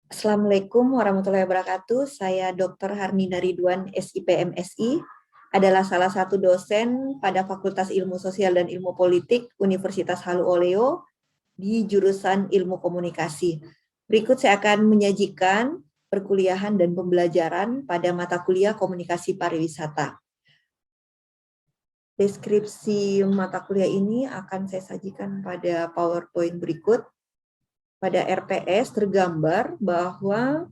Assalamualaikum warahmatullahi wabarakatuh. Saya Dr. Harmina Ridwan, SIPMSI, adalah salah satu dosen pada Fakultas Ilmu Sosial dan Ilmu Politik Universitas Halu Oleo di jurusan Ilmu Komunikasi. Berikut saya akan menyajikan perkuliahan dan pembelajaran pada mata kuliah Komunikasi Pariwisata. Deskripsi mata kuliah ini akan saya sajikan pada PowerPoint berikut. Pada RPS tergambar bahwa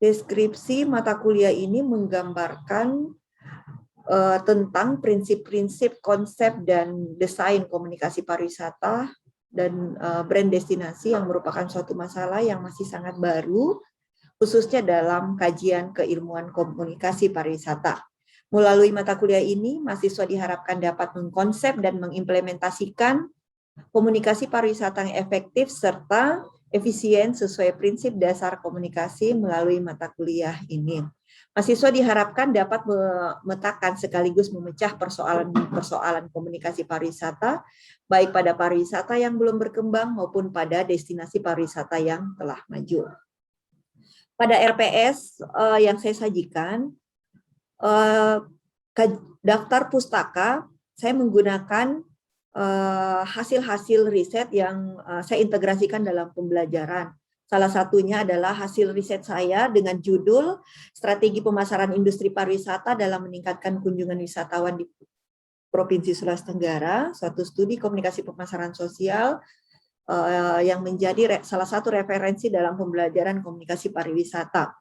deskripsi mata kuliah ini menggambarkan tentang prinsip-prinsip, konsep, dan desain komunikasi pariwisata dan brand destinasi yang merupakan suatu masalah yang masih sangat baru, khususnya dalam kajian keilmuan komunikasi pariwisata. Melalui mata kuliah ini, mahasiswa diharapkan dapat mengkonsep dan mengimplementasikan komunikasi pariwisata yang efektif serta efisien sesuai prinsip dasar komunikasi melalui mata kuliah ini. Mahasiswa diharapkan dapat memetakan sekaligus memecah persoalan-persoalan komunikasi pariwisata, baik pada pariwisata yang belum berkembang maupun pada destinasi pariwisata yang telah maju. Pada RPS yang saya sajikan, daftar pustaka, saya menggunakan hasil-hasil riset yang saya integrasikan dalam pembelajaran. Salah satunya adalah hasil riset saya dengan judul Strategi Pemasaran Industri Pariwisata dalam Meningkatkan Kunjungan Wisatawan di Provinsi Sulawesi Tenggara, suatu studi komunikasi pemasaran sosial yang menjadi salah satu referensi dalam pembelajaran komunikasi pariwisata.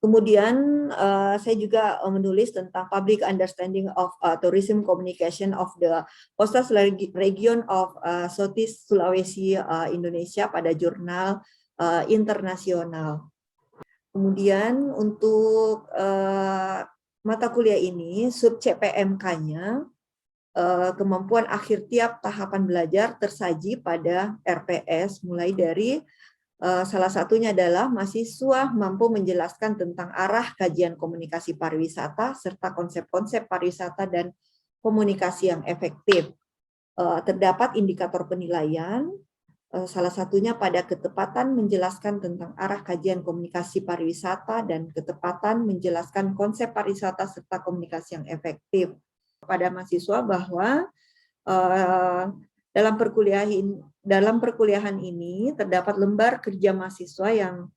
Kemudian saya juga menulis tentang Public Understanding of Tourism Communication of the Coastal Region of Southeast Sulawesi Indonesia pada jurnal internasional. Kemudian untuk mata kuliah ini, sub CPMK-nya, kemampuan akhir tiap tahapan belajar tersaji pada RPS, mulai dari salah satunya adalah mahasiswa mampu menjelaskan tentang arah kajian komunikasi pariwisata serta konsep-konsep pariwisata dan komunikasi yang efektif. Terdapat indikator penilaian, salah satunya pada ketepatan menjelaskan tentang arah kajian komunikasi pariwisata dan ketepatan menjelaskan konsep pariwisata serta komunikasi yang efektif. Pada mahasiswa bahwa dalam perkuliahan ini terdapat lembar kerja mahasiswa yang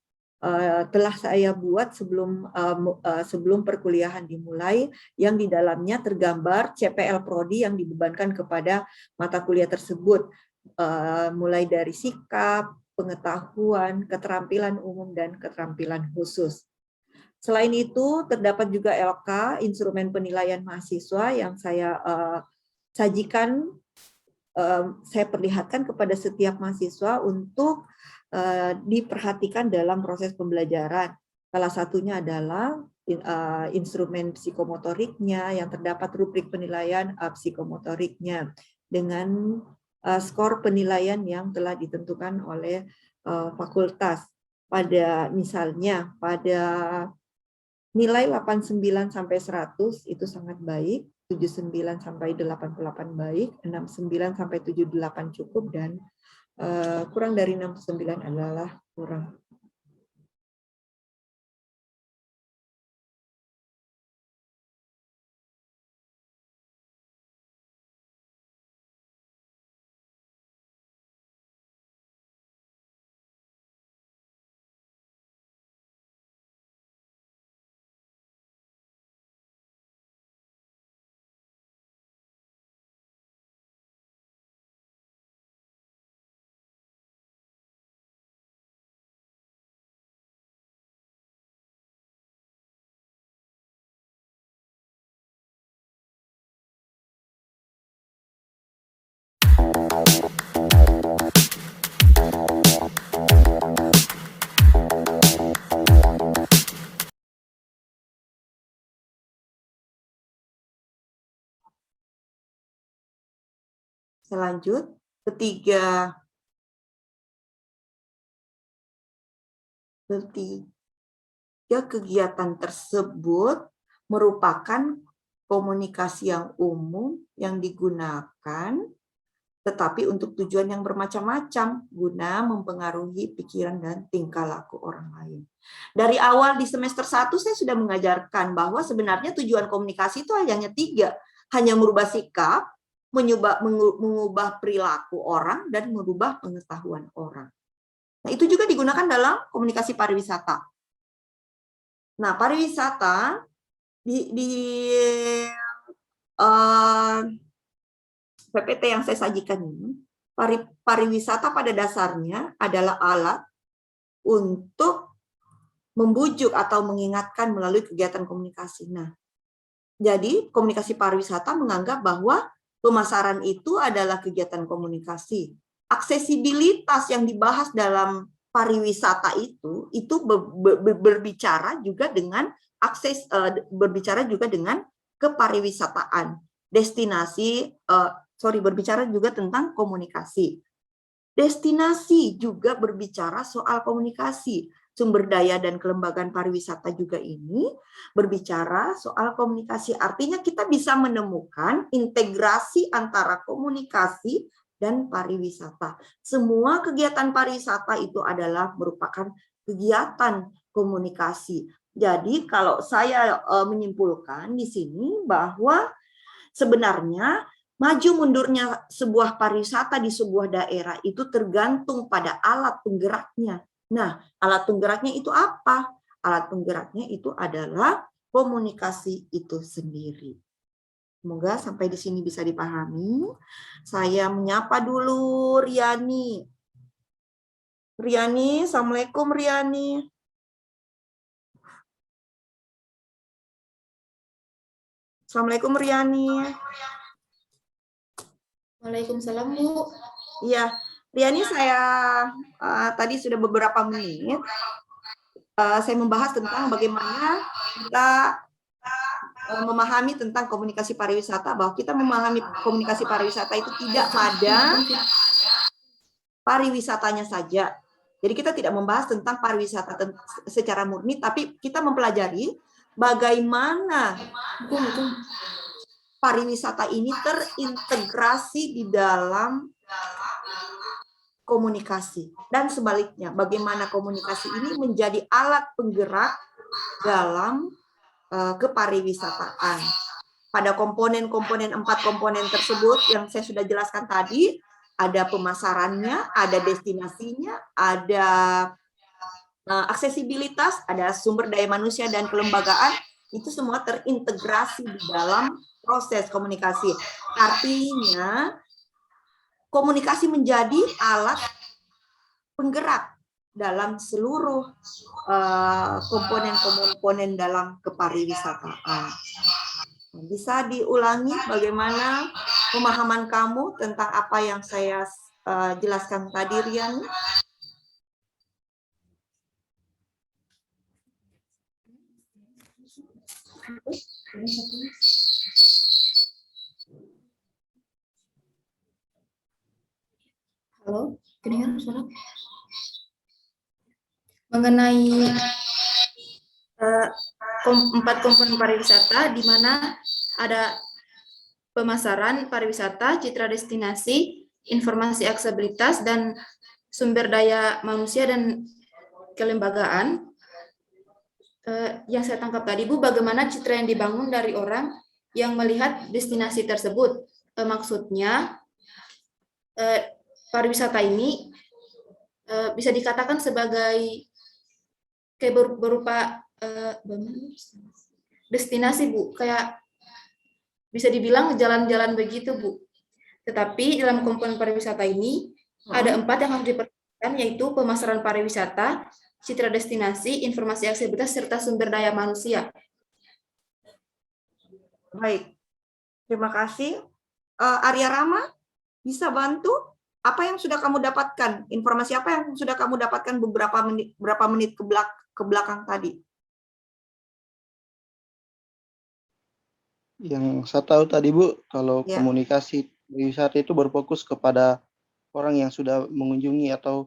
telah saya buat sebelum perkuliahan dimulai, yang di dalamnya tergambar CPL Prodi yang dibebankan kepada mata kuliah tersebut, mulai dari sikap, pengetahuan, keterampilan umum, dan keterampilan khusus. Selain itu, terdapat juga LK, instrumen penilaian mahasiswa, yang saya sajikan, saya perlihatkan kepada setiap mahasiswa untuk diperhatikan dalam proses pembelajaran. Salah satunya adalah instrumen psikomotoriknya, yang terdapat rubrik penilaian psikomotoriknya dengan skor penilaian yang telah ditentukan oleh fakultas. Misalnya pada nilai 89 sampai 100 itu sangat baik, 79 sampai 88 baik, 69 sampai 78 cukup, dan kurang dari 69 adalah kurang. Selanjut, ketiga kegiatan tersebut merupakan komunikasi yang umum yang digunakan tetapi untuk tujuan yang bermacam-macam guna mempengaruhi pikiran dan tingkah laku orang lain. Dari awal di semester 1 saya sudah mengajarkan bahwa sebenarnya tujuan komunikasi itu hanya 3, hanya merubah sikap, mengubah perilaku orang, dan merubah pengetahuan orang. Nah, itu juga digunakan dalam komunikasi pariwisata. Nah, pariwisata di PPT yang saya sajikan ini, pariwisata pada dasarnya adalah alat untuk membujuk atau mengingatkan melalui kegiatan komunikasi. Nah, jadi komunikasi pariwisata menganggap bahwa pemasaran itu adalah kegiatan komunikasi. Aksesibilitas yang dibahas dalam pariwisata itu berbicara juga dengan berbicara juga dengan kepariwisataan. Berbicara juga tentang komunikasi. Destinasi juga berbicara soal komunikasi. Sumber daya dan kelembagaan pariwisata juga ini berbicara soal komunikasi. Artinya kita bisa menemukan integrasi antara komunikasi dan pariwisata. Semua kegiatan pariwisata itu adalah merupakan kegiatan komunikasi. Jadi kalau saya menyimpulkan di sini bahwa sebenarnya maju mundurnya sebuah pariwisata di sebuah daerah itu tergantung pada alat penggeraknya. Nah, alat penggeraknya itu apa? Alat penggeraknya itu adalah komunikasi itu sendiri. Semoga sampai di sini bisa dipahami. Saya menyapa dulu Riani. Riani, Assalamualaikum Riani. Assalamualaikum Riani. Waalaikumsalam, Bu. Iya, Riani, saya tadi sudah beberapa menit saya membahas tentang bagaimana kita memahami tentang komunikasi pariwisata, bahwa kita memahami komunikasi pariwisata itu tidak pada pariwisatanya saja. Jadi kita tidak membahas tentang pariwisata secara murni, tapi kita mempelajari bagaimana pariwisata ini terintegrasi di dalam komunikasi. Dan sebaliknya, bagaimana komunikasi ini menjadi alat penggerak dalam kepariwisataan. Pada komponen-komponen 4 komponen tersebut yang saya sudah jelaskan tadi, ada pemasarannya, ada destinasinya, ada aksesibilitas, ada sumber daya manusia dan kelembagaan, itu semua terintegrasi di dalam proses komunikasi. Artinya, komunikasi menjadi alat penggerak dalam seluruh komponen-komponen dalam kepariwisataan. Bisa diulangi bagaimana pemahaman kamu tentang apa yang saya jelaskan tadi, Rian? Halo, kedengar suara? Mengenai 4 komponen pariwisata, di mana ada pemasaran pariwisata, citra destinasi, informasi aksesibilitas, dan sumber daya manusia dan kelembagaan. Yang saya tangkap tadi, Bu, bagaimana citra yang dibangun dari orang yang melihat destinasi tersebut. Maksudnya, pariwisata ini bisa dikatakan sebagai kayak berupa destinasi, Bu, kayak bisa dibilang jalan-jalan begitu, Bu. Tetapi dalam komponen pariwisata ini ada 4 yang harus diperhatikan, yaitu pemasaran pariwisata, citra destinasi, informasi aksesibilitas, serta sumber daya manusia. Baik, terima kasih. Arya Rama, bisa bantu? Apa yang sudah kamu dapatkan? Informasi apa yang sudah kamu dapatkan beberapa menit ke belakang tadi? Yang saya tahu tadi, Bu, kalau komunikasi wisata itu berfokus kepada orang yang sudah mengunjungi atau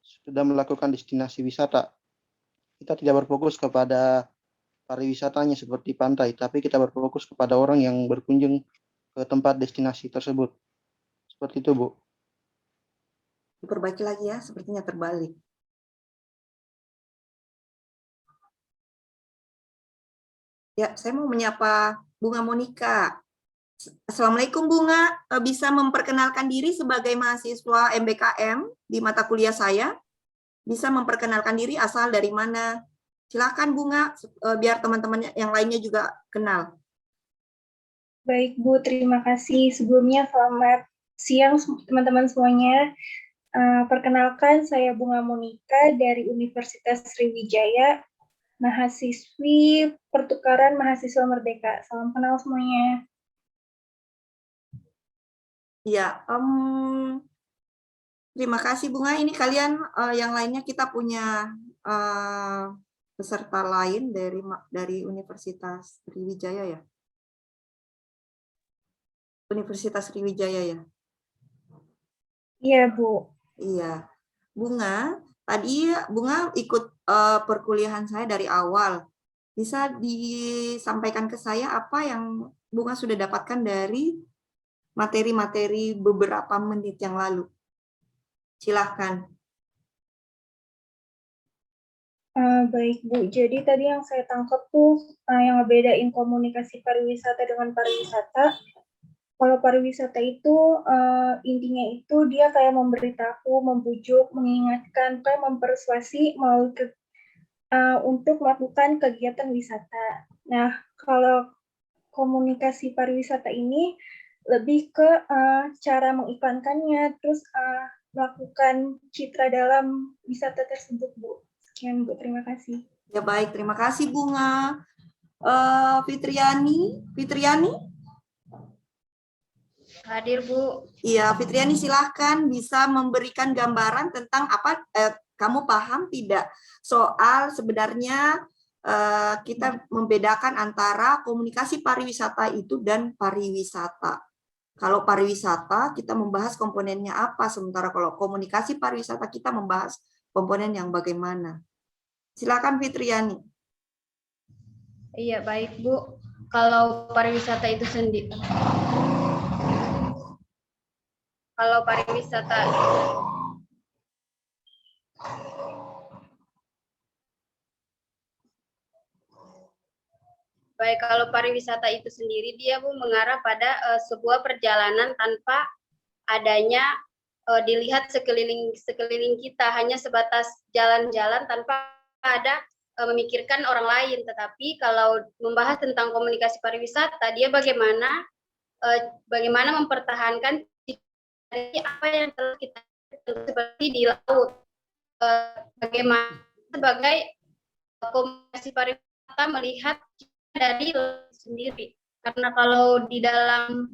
sudah melakukan destinasi wisata. Kita tidak berfokus kepada pariwisatanya seperti pantai, tapi kita berfokus kepada orang yang berkunjung ke tempat destinasi tersebut. Seperti itu, Bu. Diperbaiki lagi ya, sepertinya terbalik. Ya, saya mau menyapa Bunga Monika. Assalamualaikum Bunga, bisa memperkenalkan diri sebagai mahasiswa MBKM di mata kuliah saya? Bisa memperkenalkan diri asal dari mana? Silakan Bunga, biar teman-teman yang lainnya juga kenal. Baik Bu, terima kasih. Sebelumnya selamat siang teman-teman semuanya. Perkenalkan, saya Bunga Monika dari Universitas Sriwijaya, mahasiswi pertukaran mahasiswa Merdeka. Salam kenal semuanya. Ya, terima kasih Bunga. Ini kalian yang lainnya kita punya peserta lain dari Universitas Sriwijaya ya. Universitas Sriwijaya ya. Iya Bu. Iya, Bunga. Tadi Bunga ikut perkuliahan saya dari awal. Bisa disampaikan ke saya apa yang Bunga sudah dapatkan dari materi-materi beberapa menit yang lalu? Silahkan. Baik Bu, jadi tadi yang saya tangkap tuh yang ngebedain komunikasi pariwisata dengan pariwisata. Kalau pariwisata itu intinya itu dia kayak memberitahu, membujuk, mengingatkan, kayak mempersuasi untuk melakukan kegiatan wisata. Nah, kalau komunikasi pariwisata ini lebih ke cara mengiklankannya, terus melakukan citra dalam wisata tersebut, Bu. Sekian, Bu. Terima kasih. Ya baik, terima kasih Bunga. Fitriani? Hadir, Bu. Iya, Fitriani silahkan bisa memberikan gambaran tentang apa kamu paham tidak soal sebenarnya kita membedakan antara komunikasi pariwisata itu dan pariwisata. Kalau pariwisata kita membahas komponennya apa, sementara kalau komunikasi pariwisata kita membahas komponen yang bagaimana. Silakan Fitriani. Iya, baik, Bu. Kalau pariwisata itu sendiri, kalau pariwisata Baik, kalau pariwisata itu sendiri dia Bu mengarah pada sebuah perjalanan tanpa adanya dilihat sekeliling kita, hanya sebatas jalan-jalan tanpa ada memikirkan orang lain. Tetapi kalau membahas tentang komunikasi pariwisata, dia bagaimana mempertahankan apa yang telah kita seperti di laut, bagaimana sebagai komunikasi pariwisata melihat dari laut sendiri, karena kalau di dalam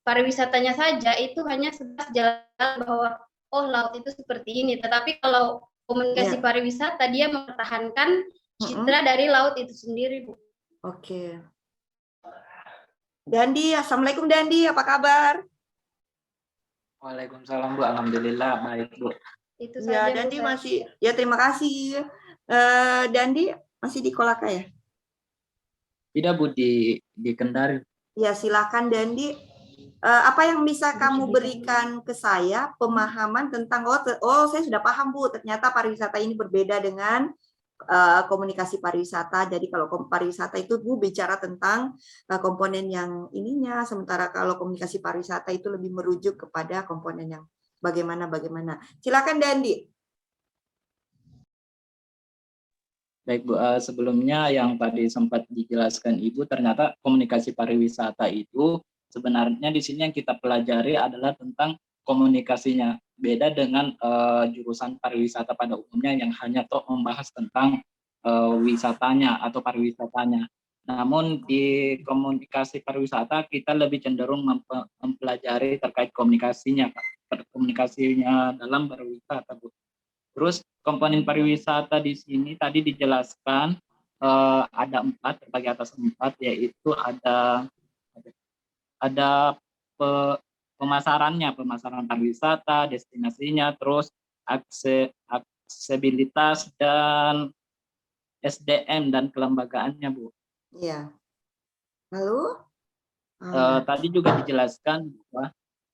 pariwisatanya saja itu hanya sebatas jalan bahwa oh laut itu seperti ini, tetapi kalau komunikasi pariwisata dia mempertahankan citra dari laut itu sendiri, Bu. Oke. Dandi, Assalamualaikum Dandi, apa kabar? Waalaikumsalam Bu, alhamdulillah baik Bu. Itu Ya, saja, Dandi Bu, masih, ya terima kasih. Dandi masih di Kolaka ya? Tidak Bu, di Kendari. Ya, silakan Dandi. Apa yang bisa kamu berikan ke saya pemahaman tentang saya sudah paham Bu, ternyata pariwisata ini berbeda dengan komunikasi pariwisata. Jadi kalau pariwisata itu Bu bicara tentang komponen yang ininya, sementara kalau komunikasi pariwisata itu lebih merujuk kepada komponen yang bagaimana. Silakan Dandi. Baik Bu, sebelumnya yang tadi sempat dijelaskan Ibu, ternyata komunikasi pariwisata itu sebenarnya di sini yang kita pelajari adalah tentang komunikasinya. Beda dengan jurusan pariwisata pada umumnya yang hanya membahas tentang wisatanya atau pariwisatanya. Namun di komunikasi pariwisata kita lebih cenderung mempelajari terkait komunikasinya dalam berwisata, Bu. Terus komponen pariwisata di sini tadi dijelaskan ada 4, terbagi atas 4, yaitu ada pemasaran pariwisata, destinasinya, terus aksesibilitas dan SDM dan kelembagaannya, Bu. Iya. Lalu? Tadi juga dijelaskan bahwa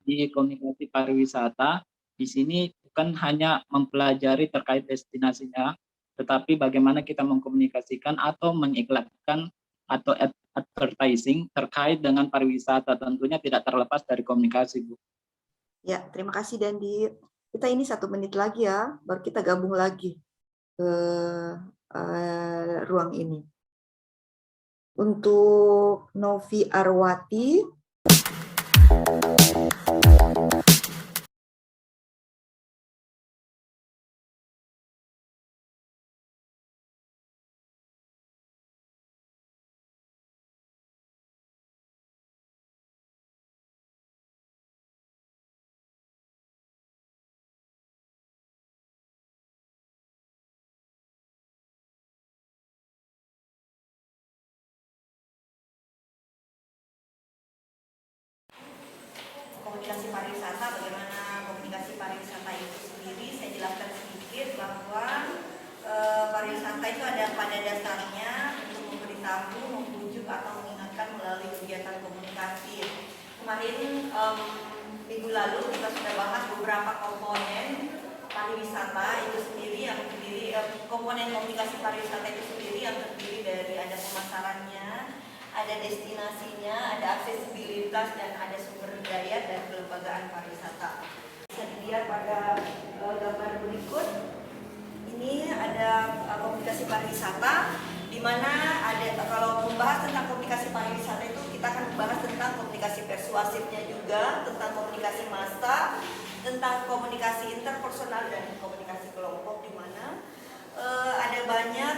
di komunikasi pariwisata di sini bukan hanya mempelajari terkait destinasinya, tetapi bagaimana kita mengkomunikasikan atau mengiklankan atau advertising terkait dengan pariwisata, tentunya tidak terlepas dari komunikasi, Bu. Ya, terima kasih Dandi. Kita ini 1 menit lagi ya, baru kita gabung lagi ke ruang ini. Untuk Novi Arwati, komunikasi pariwisata, bagaimana komunikasi pariwisata itu sendiri, saya jelaskan sedikit bahwa pariwisata itu ada pada dasarnya untuk memberitahu, membujuk atau mengingatkan melalui kegiatan komunikasi. Kemarin minggu lalu kita sudah bahas beberapa komponen pariwisata itu sendiri, yang terdiri komponen komunikasi pariwisata itu sendiri yang terdiri dari ada pemasarannya, ada destinasinya, ada aksesibilitas, dan ada sumber daya dan kelembagaan pariwisata. Bisa dilihat pada gambar berikut. Ini ada komunikasi pariwisata, di mana ada, kalau membahas tentang komunikasi pariwisata itu kita akan membahas tentang komunikasi persuasifnya juga, tentang komunikasi massa, tentang komunikasi interpersonal dan komunikasi kelompok, di mana ada banyak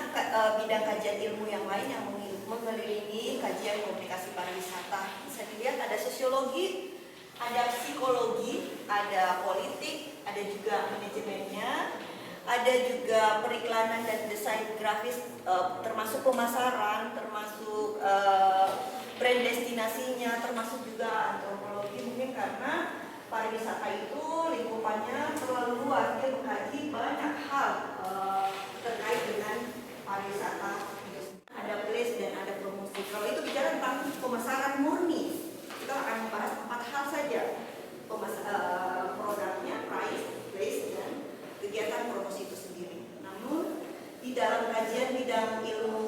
bidang kajian ilmu yang lain yang mengelilingi kajian komunikasi pariwisata. Bisa dilihat ada sosiologi, ada psikologi, ada politik, ada juga manajemennya, ada juga periklanan dan desain grafis, termasuk pemasaran, termasuk brand destinasinya, termasuk juga antropologi, mungkin karena pariwisata itu lingkupannya terlalu luas, dia mengkaji banyak hal terkait dengan pariwisata. Ada place dan ada promosi. Kalau itu bicara tentang pemasaran murni, kita akan membahas 4 hal saja: produknya, price, place, dan kegiatan promosi itu sendiri. Namun di dalam kajian bidang ilmu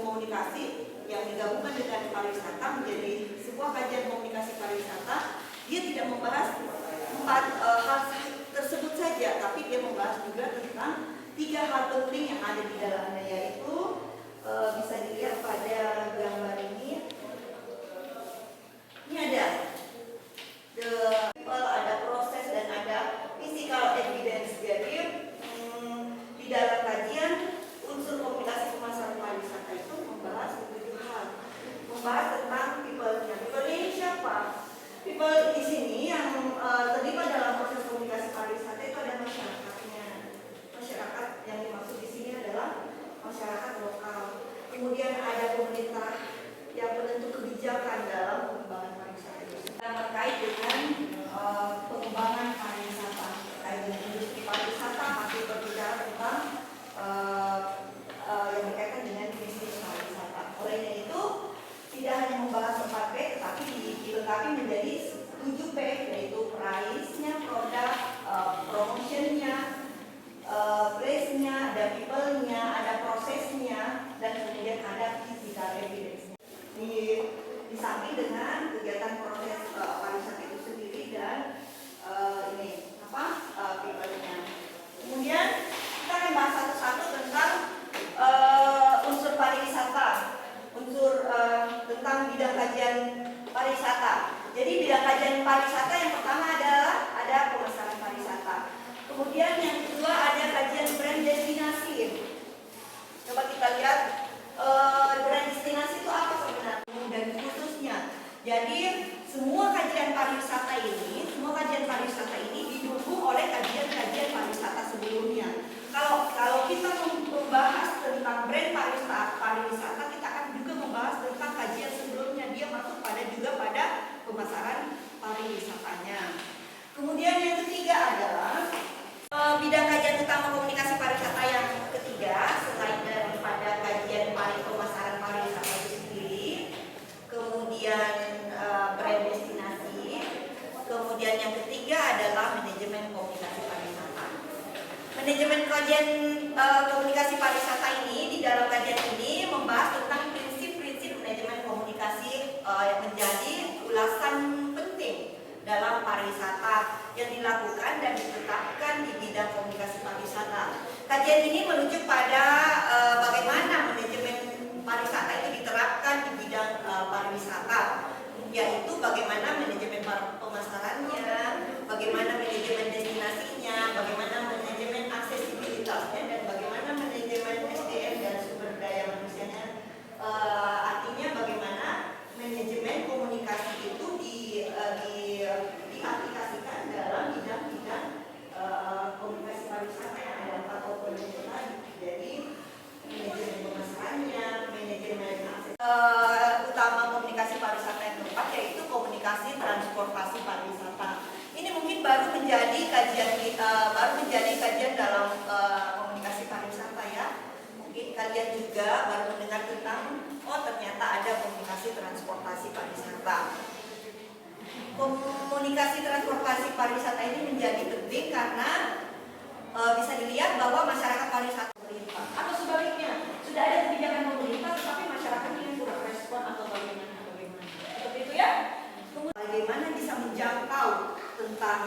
komunikasi yang digabungkan dengan pariwisata menjadi sebuah kajian komunikasi pariwisata, dia tidak membahas 4 hal tersebut saja, tapi dia membahas juga tentang 3 hal penting yang ada di dalamnya, yaitu bisa dilihat pada gambar ini. Ini ada the people, ada proses, dan ada physical evidence. Jadi di dalam kajian unsur komunikasi pemasaran pariwisata itu membahas 7 hal. Membahas tentang people-nya. People ini siapa? People di sini yang terlibat dalam proses komunikasi pariwisata itu ada masyarakatnya. Masyarakat yang dimaksud di sini adalah masyarakat lokal. Kemudian ada pemerintah yang menentu kebijakan dalam pengembangan pariwisata itu. Yang terkait dengan pengembangan pariwisata, terkait dengan industri pariwisata, masih berbicara tentang yang berkaitan dengan bisnis pariwisata. Olehnya itu tidak hanya membahas 4P, tetapi dilengkapi menjadi 7P, yaitu price-nya, produk, promotion-nya, place-nya, ada people-nya, ada prosesnya, dan kemudian ada physical evidence-nya. Di samping dengan kegiatan proses pariwisata itu sendiri dan people-nya. Kemudian kita akan bahas satu-satu tentang unsur pariwisata, tentang bidang kajian pariwisata. Jadi bidang kajian pariwisata yang pertama adalah ada pemasaran pariwisata. Kemudian yang kedua ada kajian brand destinasi. Coba kita lihat brand destinasi itu apa sebenarnya dan khususnya. Jadi semua kajian pariwisata ini didukung oleh kajian-kajian pariwisata sebelumnya. Kalau kita membahas tentang brand pariwisata, kita akan juga membahas tentang kajian sebelumnya. Dia masuk juga pada pemasaran pariwisatanya. Kemudian yang ketiga adalah bidang kajian utama komunikasi pariwisata yang ketiga, selain daripada kajian pemasaran pariwisata itu sendiri, kemudian brand destinasi, Kemudian yang ketiga adalah manajemen komunikasi pariwisata. Manajemen kajian komunikasi pariwisata ini, di dalam kajian ini membahas tentang prinsip-prinsip manajemen komunikasi yang menjadi ulasan penting dalam pariwisata yang dilakukan dan ditetapkan di bidang komunikasi pariwisata. Kajian ini merujuk pada bagaimana manajemen pariwisata itu diterapkan di bidang pariwisata, yaitu bagaimana manajemen pemasarannya, bagaimana manajemen destinasinya, bagaimana manajemen aksesibilitasnya, dan bagaimana manajemen SDM dan sumber daya manusianya. Artinya bagaimana manajemen komunikasi itu diaplikasikan dalam bidang-bidang komunikasi pariwisata yang ada 4 komponen itu tadi. Jadi manajemen pemasarannya, manajemen akses utama komunikasi pariwisata yang keempat yaitu komunikasi transportasi pariwisata. Ini mungkin baru menjadi kajian dalam komunikasi pariwisata ya. Mungkin kalian juga baru mendengar tentang ternyata ada komunikasi transportasi pariwisata. Komunikasi transportasi pariwisata ini menjadi penting karena bisa dilihat bahwa masyarakat pariwisata pemerintah atau sebaliknya sudah ada kebijakan pemerintah tetapi masyarakatnya yang kurang respon atau bagaimana seperti itu ya. Kemudian bagaimana bisa menjangkau tentang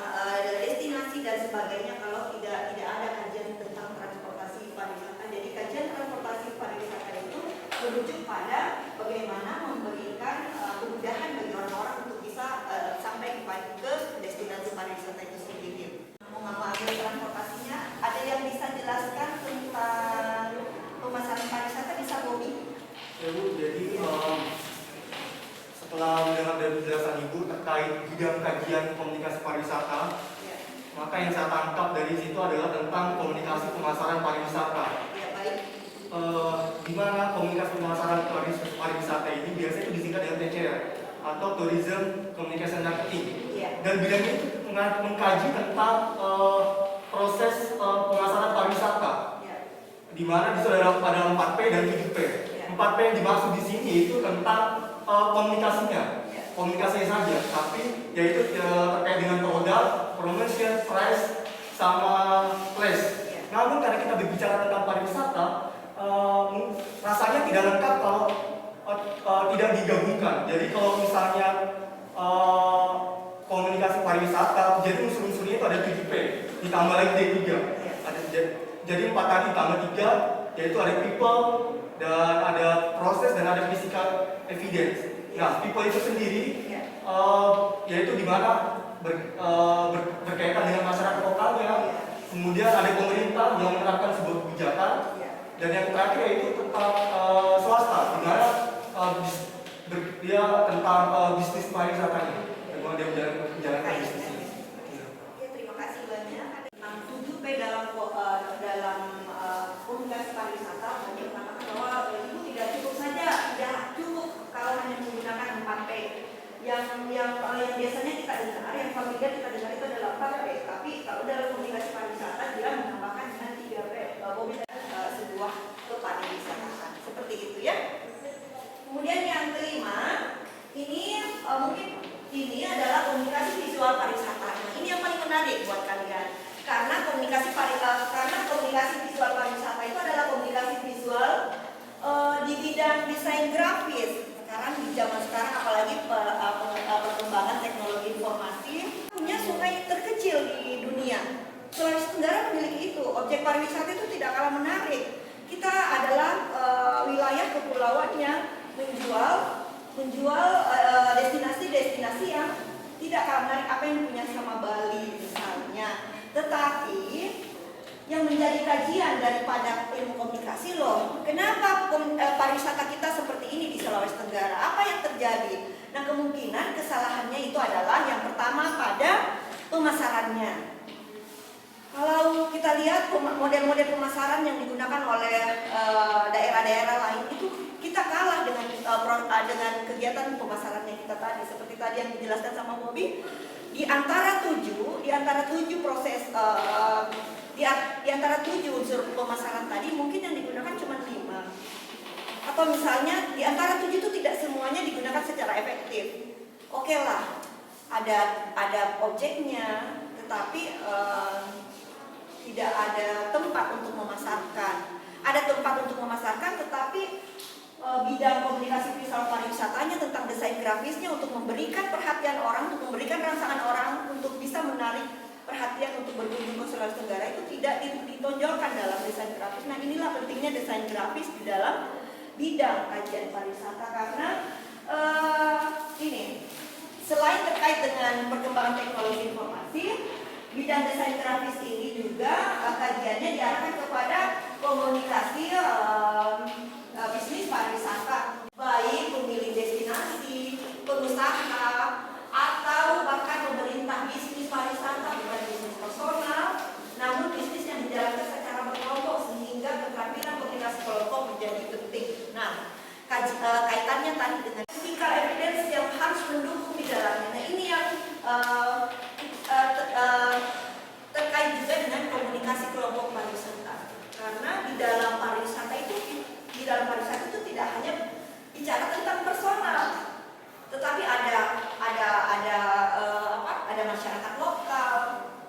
destinasi dan sebagainya kalau tidak ada kajian tentang transportasi pariwisata. Jadi kajian transportasi pariwisata itu merujuk pada bagaimana memberikan kemudahan bagi orang-orang untuk bisa sampai ke destinasi pariwisata itu sendiri. Mengambil transportasinya, ada yang bisa jelaskan tentang pemasaran pariwisata, bisa Bobi? Ya Bu, jadi setelah mendengar dari penjelasan Ibu terkait bidang kajian komunikasi pariwisata, Ya. maka yang saya tangkap dari situ adalah tentang komunikasi pemasaran pariwisata. Ya, baik. Di mana komunikasi pemasaran pariwisata ini biasanya itu disingkat dengan TCR atau Tourism Communication Marketing. Ya. Dan bidang itu mengkaji tentang proses pemasaran pariwisata. Ya. Di mana di dalam 4P dan 7P. 4P yang dimaksud di sini itu tentang komunikasinya, komunikasinya saja, tapi yaitu terkait dengan produk, promotion, price, sama place. Namun karena kita berbicara tentang pariwisata, rasanya tidak lengkap kalau tidak digabungkan. Jadi kalau misalnya komunikasi pariwisata, jadi unsur-unsurnya itu ada 7P, ditambah lagi D3. Jadi 4 tadi ditambah 3, yaitu ada people, dan ada proses, dan ada physical evidence. Nah, people itu sendiri, yaitu di mana berkaitan dengan masyarakat lokalnya. Kemudian ada pemerintah yang menerapkan sebuah kebijakan, dan yang terakhir yaitu tentang swasta, di mana dia tentang bisnis pariwisatanya, bagaimana dia menjalankan bisnisnya. Ya, terima kasih banyak. Ada 7P dalam komunikasi pariwisata, banyak mengatakan bahwa itu tidak cukup saja, tidak cukup kalau hanya menggunakan 4P. Yang biasanya kita dengar, yang familiar kita dengar itu adalah 4P, tapi kalau dalam komunikasi pariwisata dia menambahkan dengan 3P, sebuah kepariwisataan. Seperti itu ya. Kemudian yang kelima, ini mungkin ini adalah komunikasi visual pariwisata. Nah, ini yang paling menarik buat kalian. Karena komunikasi visual pariwisata itu adalah komunikasi visual di bidang desain grafis. Sekarang di zaman sekarang apalagi perkembangan teknologi informasi, punya sungai terkecil di dunia. Sulawesi Tenggara memiliki itu. Objek pariwisata itu tidak kalah menarik. Kita adalah wilayah kepulauannya menjual destinasi-destinasi yang tidak kalah menarik, apa yang punya sama Bali misalnya. Tetapi yang menjadi kajian daripada ilmu komunikasi loh, kenapa pariwisata kita seperti ini di Sulawesi Tenggara? Apa yang terjadi? Nah, kemungkinan kesalahannya itu adalah yang pertama pada pemasarannya. Kalau kita lihat model-model pemasaran yang digunakan oleh daerah-daerah lain itu kita kalah dengan kegiatan pemasarannya kita tadi. Seperti tadi yang dijelaskan sama Bobi, di antara 7 proses di antara 7 unsur pemasaran tadi mungkin yang digunakan cuma 5. Atau misalnya di antara 7 itu tidak semuanya digunakan secara efektif. Oke lah. ada objeknya, tetapi tidak ada tempat untuk memasarkan. Ada tempat untuk memasarkan, tetapi bidang komunikasi visual pariwisatanya tentang desain grafisnya untuk memberikan perhatian orang, untuk memberikan rangsangan orang, untuk bisa menarik perhatian untuk berkunjung ke Sulawesi Tenggara itu tidak ditonjolkan dalam desain grafis. Nah, inilah pentingnya desain grafis di dalam bidang kajian pariwisata, karena ini selain terkait dengan perkembangan teknologi informasi, bidang desain grafis ini juga kajiannya diarahkan kepada komunikasi bisnis pariwisata, baik pemilik destinasi, pengusaha, atau bahkan pemerintah. Bisnis pariwisata bukan bisnis personal, namun bisnis yang dijalankan secara berkelompok, sehingga keterampilan komunikasi kelompok menjadi penting. Nah, kaitannya tadi dengan physical evidence yang harus mendukung di dalamnya. Nah, ini yang terkait juga dengan komunikasi kelompok pariwisata, karena di dalam pariwisata itu tidak hanya bicara tentang personal, tetapi ada masyarakat lokal,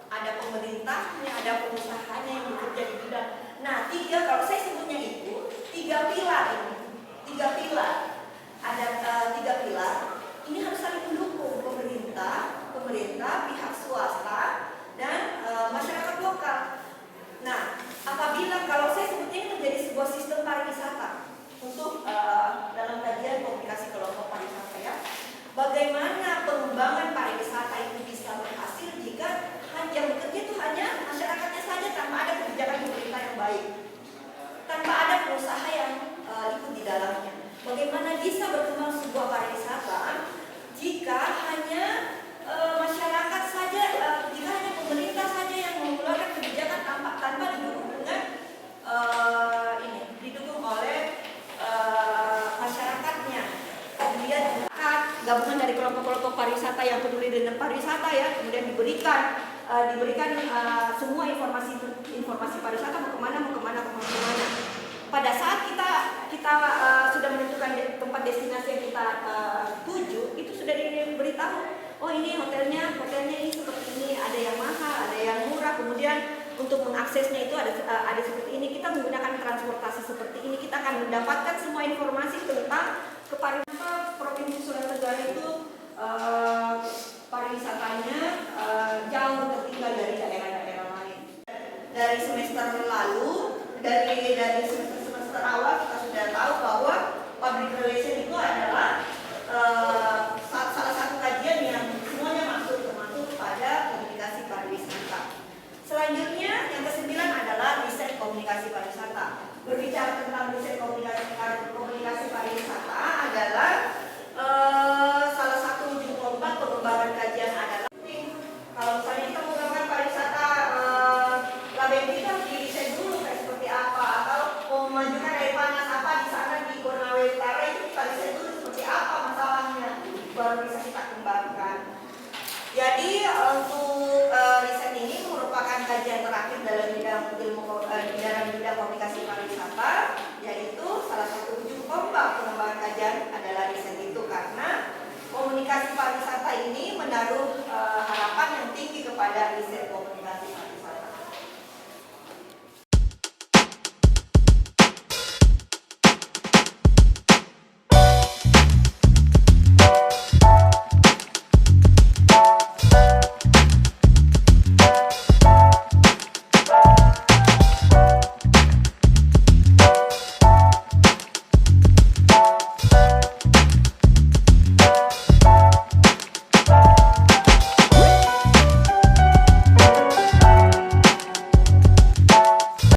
ada pemerintahnya, ada pengusahanya yang bekerja di bidang. Nah, kalau saya sebutnya itu tiga pilar ini. Tiga pilar. Ada tiga pilar. Ini harus saling mendukung, pemerintah, pihak swasta, dan masyarakat lokal. Nah, apabila kalau saya sebutnya ini menjadi sebuah sistem pariwisata untuk dalam kajian komunikasi kelompok pariwisata, ya, bagaimana pengembangan pariwisata itu bisa berhasil jika yang bekerja itu hanya masyarakatnya saja tanpa ada kebijakan pemerintah yang baik, tanpa ada pengusaha yang ikut di dalamnya. Bagaimana bisa berkembang sebuah pariwisata jika hanya masyarakat saja, jika hanya pemerintah saja yang mengeluarkan kebijakan tanpa didukung dengan didukung oleh masyarakatnya. Kemudian gabungan dari kelompok-kelompok pariwisata yang peduli dengan pariwisata, ya, kemudian diberikan semua informasi pariwisata mau kemana. Pada saat kita sudah menentukan tempat destinasi yang kita tuju, itu sudah diberitahu, oh ini hotelnya ini seperti ini, ada yang mahal, ada yang murah. Kemudian untuk mengaksesnya itu ada seperti ini, kita menggunakan transportasi seperti ini, kita akan mendapatkan semua informasi tentang kepariwisata. Provinsi Sulawesi Tenggara itu pariwisatanya jauh tertinggal dari daerah-daerah lain. Dari semester lalu, dari semester awal kita sudah tahu bahwa public relation itu adalah salah satu kajian yang semuanya termasuk pada komunikasi pariwisata. Selanjutnya yang ke-9 adalah riset komunikasi pariwisata. Berbicara tentang riset komunikasi pariwisata adalah salah satu ujung tombak pengembangan kajian adalah kalau misalnya kita mengembangkan pariwisata label kita harus diriset dulu kayak seperti apa, atau memajukan air panas apa di sana di Konawe Utara, itu kita riset dulu seperti apa masalahnya, baru bisa kita kembangkan. Jadi untuk riset ini merupakan kajian terakhir dalam bidang komunikasi pariwisata, yaitu salah satu ujung tombak pengembangan kajian adalah riset itu, karena komunikasi pariwisata ini menaruh